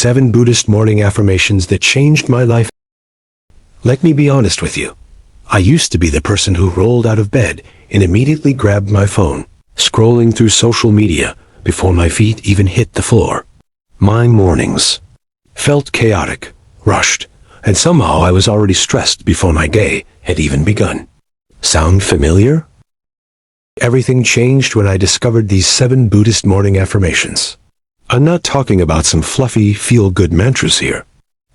7 Buddhist morning affirmations that changed my life. Let me be honest with you. I used to be the person who rolled out of bed and immediately grabbed my phone, scrolling through social media before my feet even hit the floor. My mornings felt chaotic, rushed, and somehow I was already stressed before my day had even begun. Sound familiar? Everything changed when I discovered these 7 Buddhist morning affirmations. I'm not talking about some fluffy, feel-good mantras here.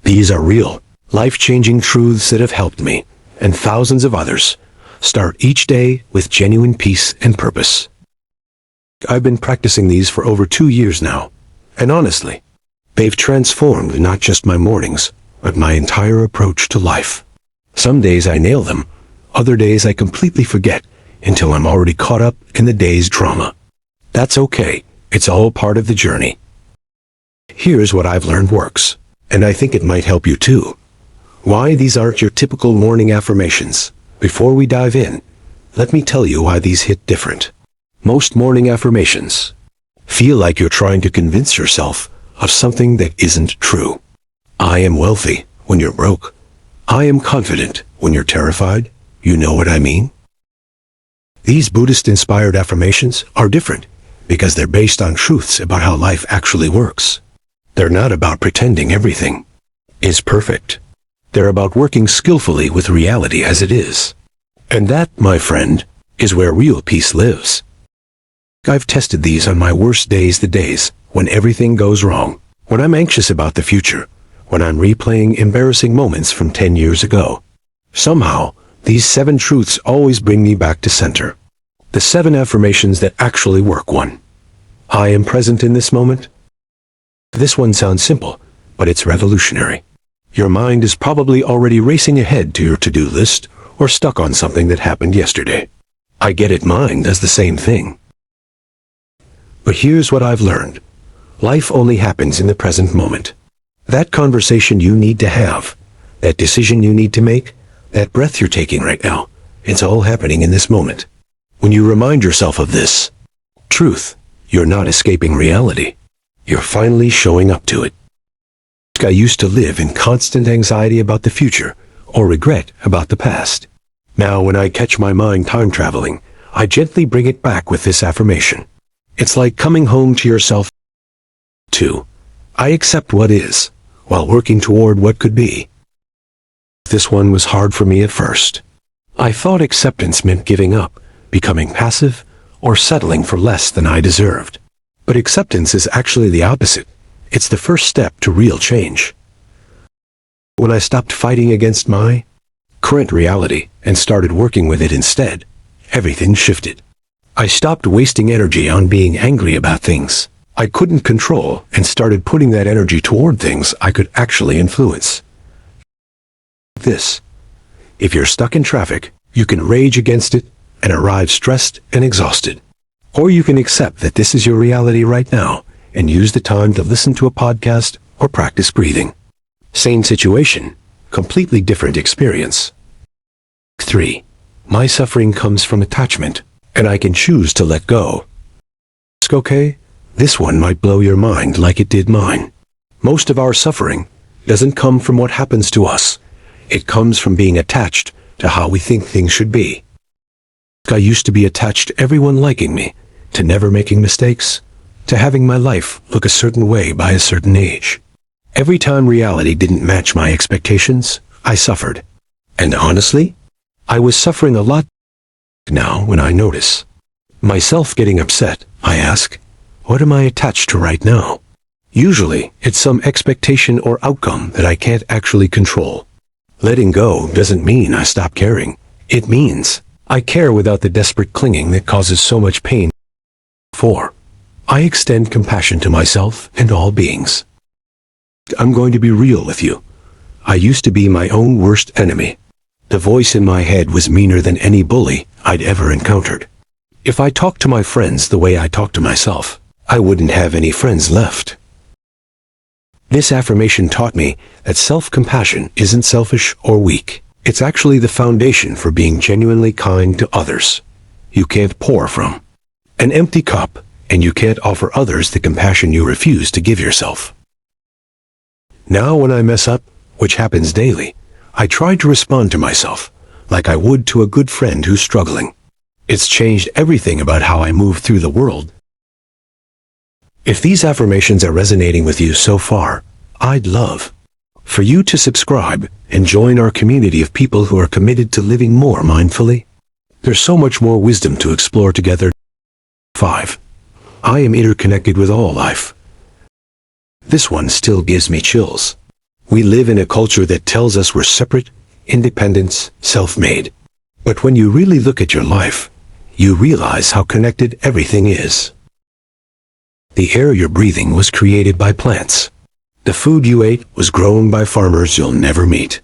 These are real, life-changing truths that have helped me, and thousands of others, start each day with genuine peace and purpose. I've been practicing these for over 2 years now, and honestly, they've transformed not just my mornings, but my entire approach to life. Some days I nail them, other days I completely forget until I'm already caught up in the day's drama. That's okay, it's all part of the journey. Here's what I've learned works, and I think it might help you too. Why these aren't your typical morning affirmations. Before we dive in, let me tell you why these hit different. Most morning affirmations feel like you're trying to convince yourself of something that isn't true. I am wealthy when you're broke. I am confident when you're terrified. You know what I mean? These Buddhist-inspired affirmations are different because they're based on truths about how life actually works. They're not about pretending everything is perfect. They're about working skillfully with reality as it is. And that, my friend, is where real peace lives. I've tested these on my worst days, the days when everything goes wrong, when I'm anxious about the future, when I'm replaying embarrassing moments from 10 years ago. Somehow, these 7 truths always bring me back to center. The 7 affirmations that actually work. 1. I am present in this moment. This one sounds simple, but it's revolutionary. Your mind is probably already racing ahead to your to-do list or stuck on something that happened yesterday. I get it, mine does the same thing. But here's what I've learned. Life only happens in the present moment. That conversation you need to have, that decision you need to make, that breath you're taking right now, it's all happening in this moment. When you remind yourself of this truth, you're not escaping reality. You're finally showing up to it. I used to live in constant anxiety about the future or regret about the past. Now when I catch my mind time traveling, I gently bring it back with this affirmation. It's like coming home to yourself. 2. I accept what is, while working toward what could be. This one was hard for me at first. I thought acceptance meant giving up, becoming passive, or settling for less than I deserved. But acceptance is actually the opposite. It's the first step to real change. When I stopped fighting against my current reality and started working with it instead, everything shifted. I stopped wasting energy on being angry about things I couldn't control and started putting that energy toward things I could actually influence. This. If you're stuck in traffic, you can rage against it and arrive stressed and exhausted. Or you can accept that this is your reality right now and use the time to listen to a podcast or practice breathing. Same situation, completely different experience. 3. My suffering comes from attachment, and I can choose to let go. Okay, this one might blow your mind like it did mine. Most of our suffering doesn't come from what happens to us. It comes from being attached to how we think things should be. I used to be attached to everyone liking me, to never making mistakes, to having my life look a certain way by a certain age. Every time reality didn't match my expectations, I suffered. And honestly, I was suffering a lot. Now, when I notice myself getting upset, I ask, what am I attached to right now? Usually, it's some expectation or outcome that I can't actually control. Letting go doesn't mean I stop caring. It means I care without the desperate clinging that causes so much pain. 4. I extend compassion to myself and all beings. I'm going to be real with you. I used to be my own worst enemy. The voice in my head was meaner than any bully I'd ever encountered. If I talked to my friends the way I talk to myself, I wouldn't have any friends left. This affirmation taught me that self-compassion isn't selfish or weak. It's actually the foundation for being genuinely kind to others. You can't pour from an empty cup, and you can't offer others the compassion you refuse to give yourself. Now when I mess up, which happens daily, I try to respond to myself like I would to a good friend who's struggling. It's changed everything about how I move through the world. If these affirmations are resonating with you so far, I'd love for you to subscribe and join our community of people who are committed to living more mindfully. There's so much more wisdom to explore together. 5. I am interconnected with all life. This one still gives me chills. We live in a culture that tells us we're separate, independent, self-made. But when you really look at your life, you realize how connected everything is. The air you're breathing was created by plants. The food you ate was grown by farmers you'll never meet.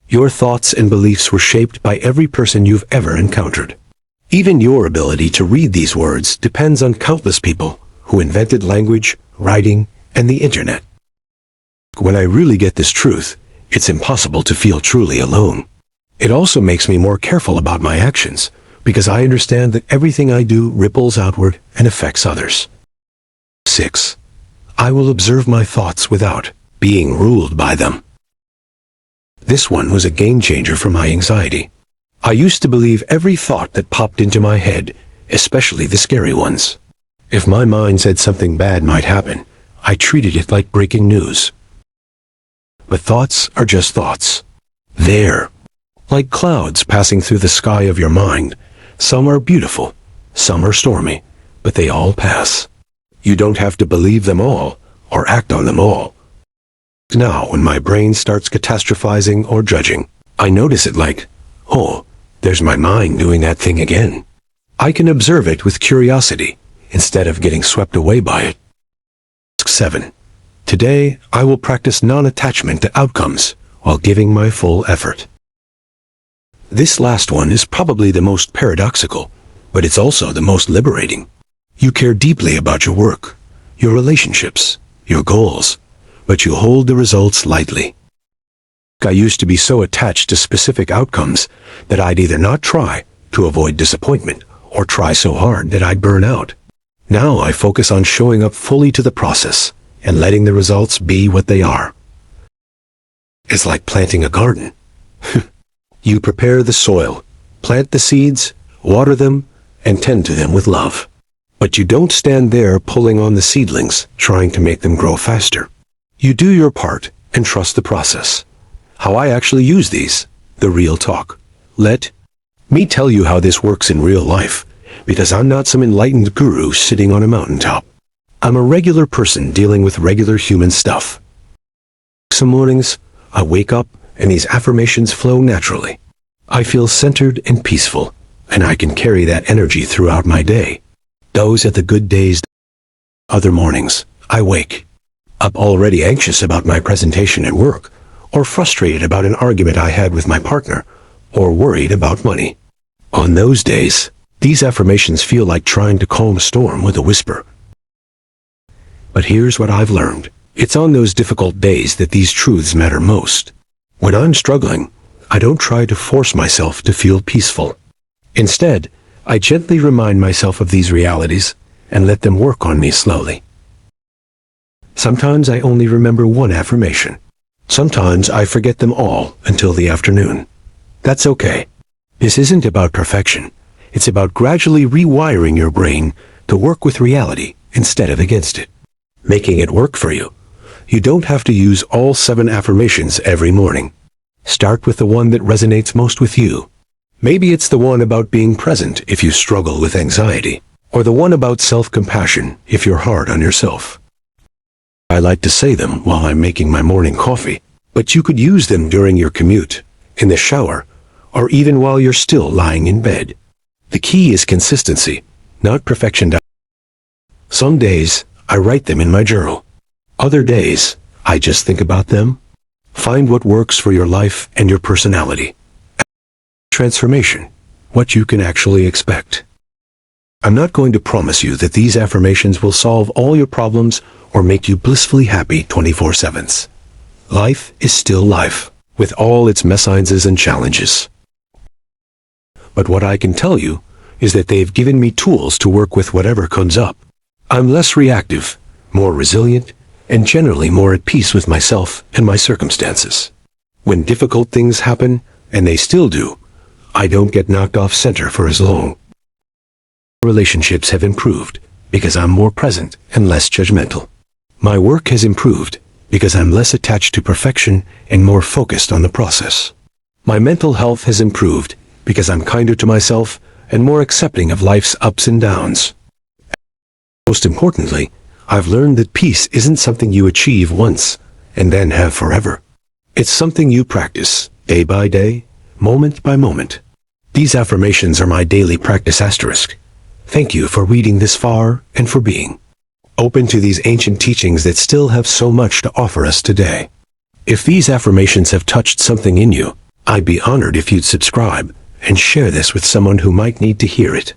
Your thoughts and beliefs were shaped by every person you've ever encountered. Even your ability to read these words depends on countless people who invented language, writing, and the internet. When I really get this truth, it's impossible to feel truly alone. It also makes me more careful about my actions, because I understand that everything I do ripples outward and affects others. 6. I will observe my thoughts without being ruled by them. This one was a game changer for my anxiety. I used to believe every thought that popped into my head, especially the scary ones. If my mind said something bad might happen, I treated it like breaking news. But thoughts are just thoughts. They're like clouds passing through the sky of your mind. Some are beautiful, some are stormy, but they all pass. You don't have to believe them all or act on them all. Now, when my brain starts catastrophizing or judging, I notice it like, oh, there's my mind doing that thing again. I can observe it with curiosity instead of getting swept away by it. 7. Today, I will practice non-attachment to outcomes while giving my full effort. This last one is probably the most paradoxical, but it's also the most liberating. You care deeply about your work, your relationships, your goals, but you hold the results lightly. I used to be so attached to specific outcomes that I'd either not try to avoid disappointment or try so hard that I'd burn out. Now I focus on showing up fully to the process and letting the results be what they are. It's like planting a garden. You prepare the soil, plant the seeds, water them, and tend to them with love. But you don't stand there pulling on the seedlings, trying to make them grow faster. You do your part and trust the process. How I actually use these, the real talk. Let me tell you how this works in real life, because I'm not some enlightened guru sitting on a mountaintop. I'm a regular person dealing with regular human stuff. Some mornings, I wake up and these affirmations flow naturally. I feel centered and peaceful, and I can carry that energy throughout my day. Those are the good days. Other mornings, I wake up already anxious about my presentation at work, or frustrated about an argument I had with my partner, or worried about money. On those days, these affirmations feel like trying to calm a storm with a whisper. But here's what I've learned. It's on those difficult days that these truths matter most. When I'm struggling, I don't try to force myself to feel peaceful. Instead, I gently remind myself of these realities and let them work on me slowly. Sometimes I only remember one affirmation. Sometimes I forget them all until the afternoon. That's okay. This isn't about perfection. It's about gradually rewiring your brain to work with reality instead of against it, making it work for you. You don't have to use all 7 affirmations every morning. Start with the one that resonates most with you. Maybe it's the one about being present if you struggle with anxiety, or the one about self-compassion if you're hard on yourself. I like to say them while I'm making my morning coffee, but you could use them during your commute, in the shower, or even while you're still lying in bed. The key is consistency, not perfection. Some days, I write them in my journal. Other days, I just think about them. Find what works for your life and your personality. Transformation, what you can actually expect. I'm not going to promise you that these affirmations will solve all your problems or make you blissfully happy 24/7. Life is still life, with all its mésalliances and challenges. But what I can tell you is that they've given me tools to work with whatever comes up. I'm less reactive, more resilient, and generally more at peace with myself and my circumstances. When difficult things happen, and they still do, I don't get knocked off center for as long. Relationships have improved because I'm more present and less judgmental. My work has improved because I'm less attached to perfection and more focused on the process. My mental health has improved because I'm kinder to myself and more accepting of life's ups and downs. Most importantly, I've learned that peace isn't something you achieve once and then have forever. It's something you practice day by day, moment by moment. These affirmations are my daily practice asterisk. Thank you for reading this far and for being open to these ancient teachings that still have so much to offer us today. If these affirmations have touched something in you, I'd be honored if you'd subscribe and share this with someone who might need to hear it.